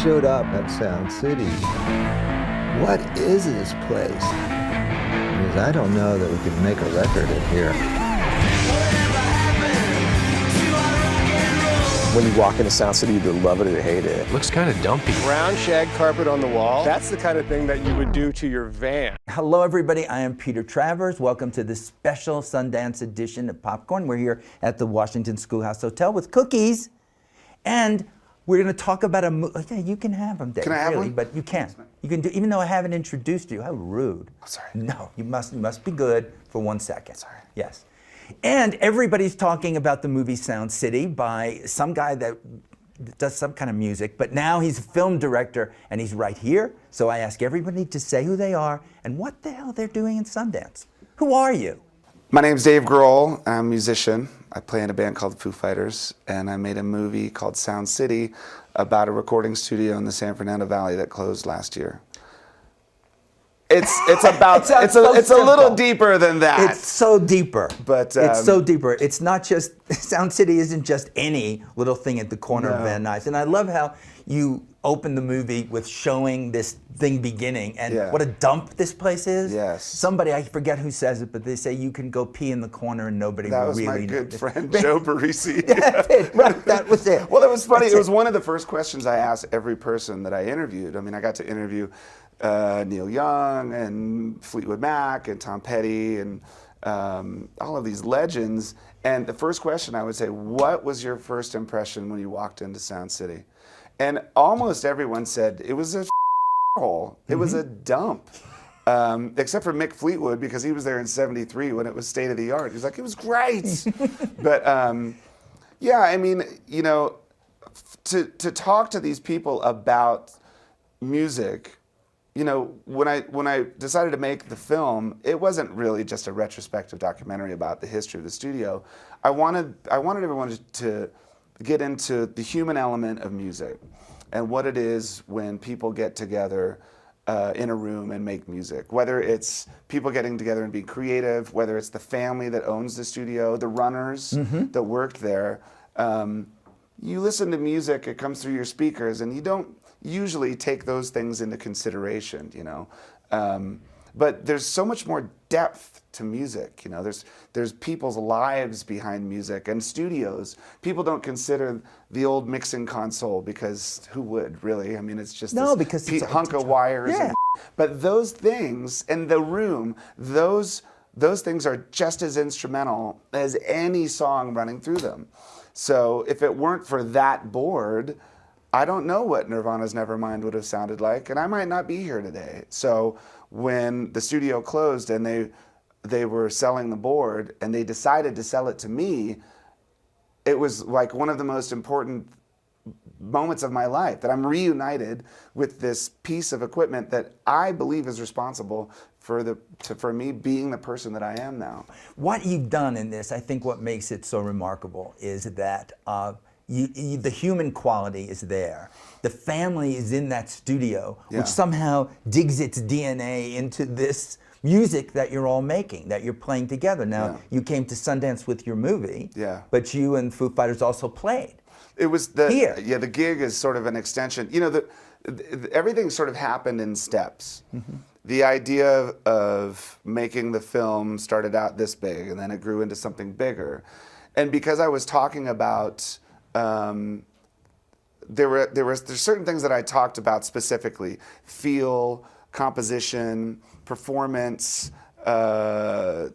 showed up at Sound City. What is this place? Because I don't know that we could make a record in here. When you walk into Sound City, you either love it or hate it. It looks kind of dumpy. Brown shag carpet on the wall. That's the kind of thing that you would do to your van. Hello, everybody. I am Peter Travers. Welcome to this special Sundance edition of Popcorn. We're here at the Washington Schoolhouse Hotel with cookies. And we're going to talk about a movie. Yeah, you can have them, Dave. Can I have one? But you can. You can do, even though I haven't introduced you. How rude. I'm sorry. No, you must be good for 1 second. Sorry. Yes. And everybody's talking about the movie Sound City by some guy that does some kind of music, but now he's a film director and he's right here. So I ask everybody to say who they are and what the hell they're doing in Sundance. Who are you? My name's Dave Grohl. I'm a musician. I play in a band called Foo Fighters, and I made a movie called Sound City about a recording studio in the San Fernando Valley that closed last year. It's a little deeper than that. It's so deeper. But it's so deeper. It's not just Sound City isn't just any little thing at the corner of Van Nuys. And I love how you open the movie with showing this thing beginning and what a dump this place is. Yes. Somebody, I forget who says it, but they say you can go pee in the corner and nobody will really know. That was my good friend Joe Barisi. That's it. Right. That was it. Well, it was funny. It was one of the first questions I asked every person that I interviewed. I mean, I got to interview Neil Young and Fleetwood Mac and Tom Petty and all of these legends. And the first question I would say, what was your first impression when you walked into Sound City? And almost everyone said it was a hole. It was a dump. Except for Mick Fleetwood, because he was there in '73 when it was state of the art. He was like, it was great. But yeah, I mean, you know, to talk to these people about music, you know, when I decided to make the film, it wasn't really just a retrospective documentary about the history of the studio. I wanted everyone to get into the human element of music and what it is when people get together in a room and make music. Whether it's people getting together and being creative, whether it's the family that owns the studio, the runners that worked there. You listen to music, it comes through your speakers, and you don't usually take those things into consideration, you know. But there's so much more depth to music, you know. There's people's lives behind music and studios. People don't consider the old mixing console because who would really? I mean, it's just because it's hunk of wires. Yeah. But those things in the room, those things are just as instrumental as any song running through them. So if it weren't for that board, I don't know what Nirvana's Nevermind would have sounded like, and I might not be here today. So when the studio closed and they were selling the board and they decided to sell it to me, it was like one of the most important moments of my life, that I'm reunited with this piece of equipment that I believe is responsible for me being the person that I am now. What you've done in this, I think what makes it so remarkable is that the human quality is there. The family is in that studio, which somehow digs its DNA into this music that you're all making, that you're playing together. Now, you came to Sundance with your movie, but you and Foo Fighters also played. It was the gig is sort of an extension. You know, everything sort of happened in steps. The idea of making the film started out this big, and then it grew into something bigger. And because I was talking about there's certain things that I talked about specifically: feel, composition, performance, what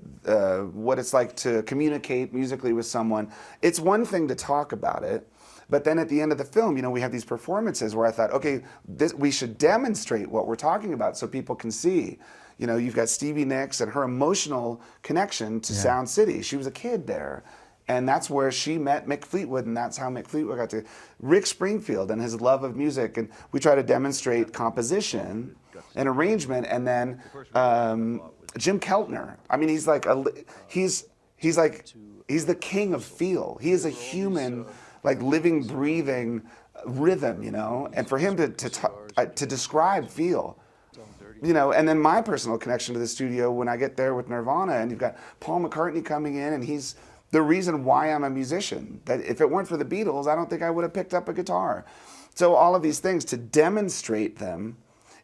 it's like to communicate musically with someone. It's one thing to talk about it, but then at the end of the film, you know, we have these performances where I thought, okay, we should demonstrate what we're talking about so people can see. You know, you've got Stevie Nicks and her emotional connection to Sound City. She was a kid there. And that's where she met Mick Fleetwood, and that's how Mick Fleetwood got to Rick Springfield and his love of music. And we try to demonstrate composition and arrangement, and then Jim Keltner. I mean, he's the king of feel. He is a human, like living, breathing rhythm, you know. And for him to describe feel, you know, and then my personal connection to the studio when I get there with Nirvana, and you've got Paul McCartney coming in, and he's the reason why I'm a musician. That if it weren't for the Beatles, I don't think I would have picked up a guitar. So all of these things to demonstrate them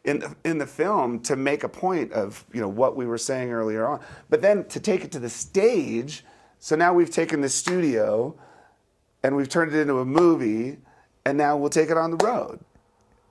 in the film to make a point of what we were saying earlier on, but then to take it to the stage. So now we've taken the studio and we've turned it into a movie, and now we'll take it on the road.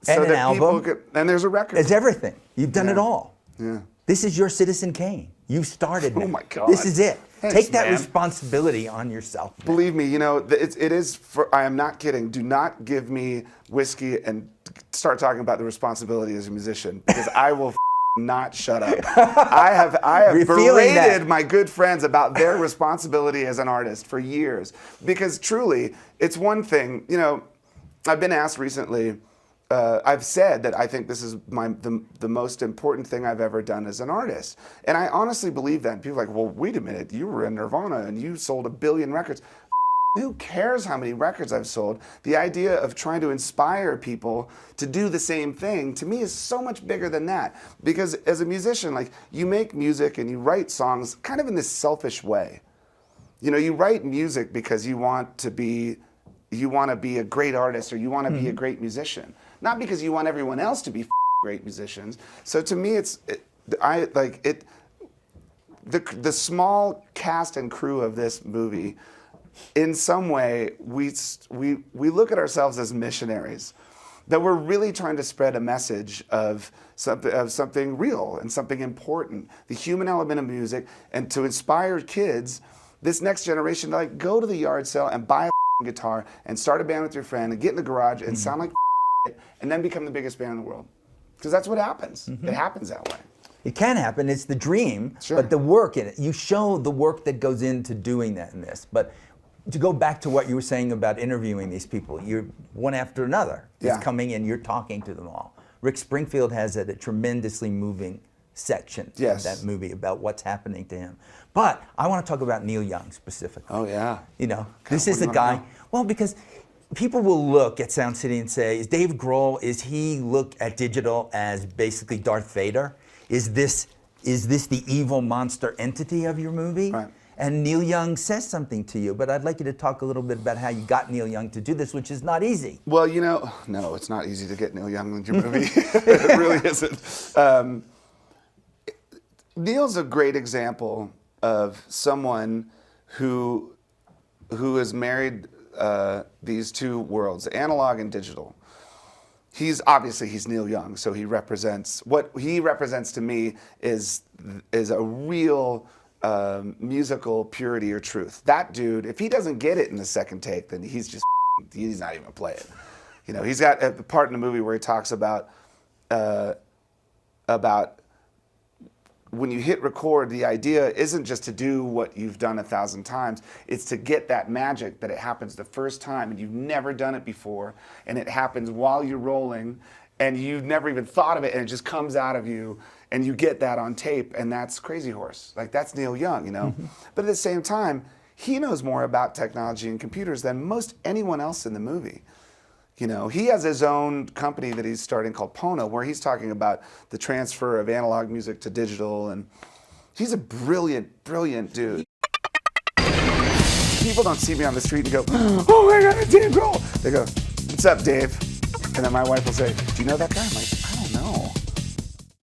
And so an that album. And there's a record. It's everything. You've done it all. Yeah. This is your Citizen Kane. You started it. Oh my God. This is it. Thanks, Take that man. responsibility on yourself. Man. Believe me, it is. I am not kidding. Do not give me whiskey and start talking about the responsibility as a musician, because I will not shut up. I have berated my good friends about their responsibility as an artist for years, because truly, it's one thing. I've been asked recently. I've said that I think this is the most important thing I've ever done as an artist. And I honestly believe that. And people are like, well, wait a minute, you were in Nirvana and you sold 1 billion records. Who cares how many records I've sold? The idea of trying to inspire people to do the same thing, to me, is so much bigger than that. Because as a musician, you make music and you write songs kind of in this selfish way. You write music because you want to be a great artist, or you want to be a great musician. Not because you want everyone else to be great musicians. So to me, the small cast and crew of this movie, in some way, we look at ourselves as missionaries, that we're really trying to spread a message of something real and something important, the human element of music, and to inspire kids, this next generation, to go to the yard sale and buy a guitar and start a band with your friend and get in the garage and sound like and then become the biggest band in the world. Because that's what happens. It happens that way. It can happen. It's the dream, Sure. but the work in it. You show the work that goes into doing that in this. But to go back to what you were saying about interviewing these people, you're one after another is coming in, you're talking to them all. Rick Springfield has a tremendously moving section of that movie about what's happening to him. But I want to talk about Neil Young specifically. Oh, yeah. This is the guy, well, because people will look at Sound City and say, is Dave Grohl, is he look at digital as basically Darth Vader? Is this the evil monster entity of your movie? Right. And Neil Young says something to you, but I'd like you to talk a little bit about how you got Neil Young to do this, which is not easy. Well, no, it's not easy to get Neil Young in your movie. It really isn't. Neil's a great example of someone who has married these two worlds, analog and digital. He's Neil Young, so what he represents to me is a real musical purity or truth. That dude, if he doesn't get it in the second take, then he's not even gonna play it. He's got a part in the movie where he talks about when you hit record, the idea isn't just to do what you've done 1,000 times, it's to get that magic that it happens the first time and you've never done it before, and it happens while you're rolling and you've never even thought of it, and it just comes out of you, and you get that on tape, and that's Crazy Horse. That's Neil Young, But at the same time, he knows more about technology and computers than most anyone else in the movie. He has his own company that he's starting called Pono, where he's talking about the transfer of analog music to digital, and he's a brilliant, brilliant dude. People don't see me on the street and go, oh my God, it's Dave Grohl. They go, what's up, Dave? And then my wife will say, do you know that guy? I'm like,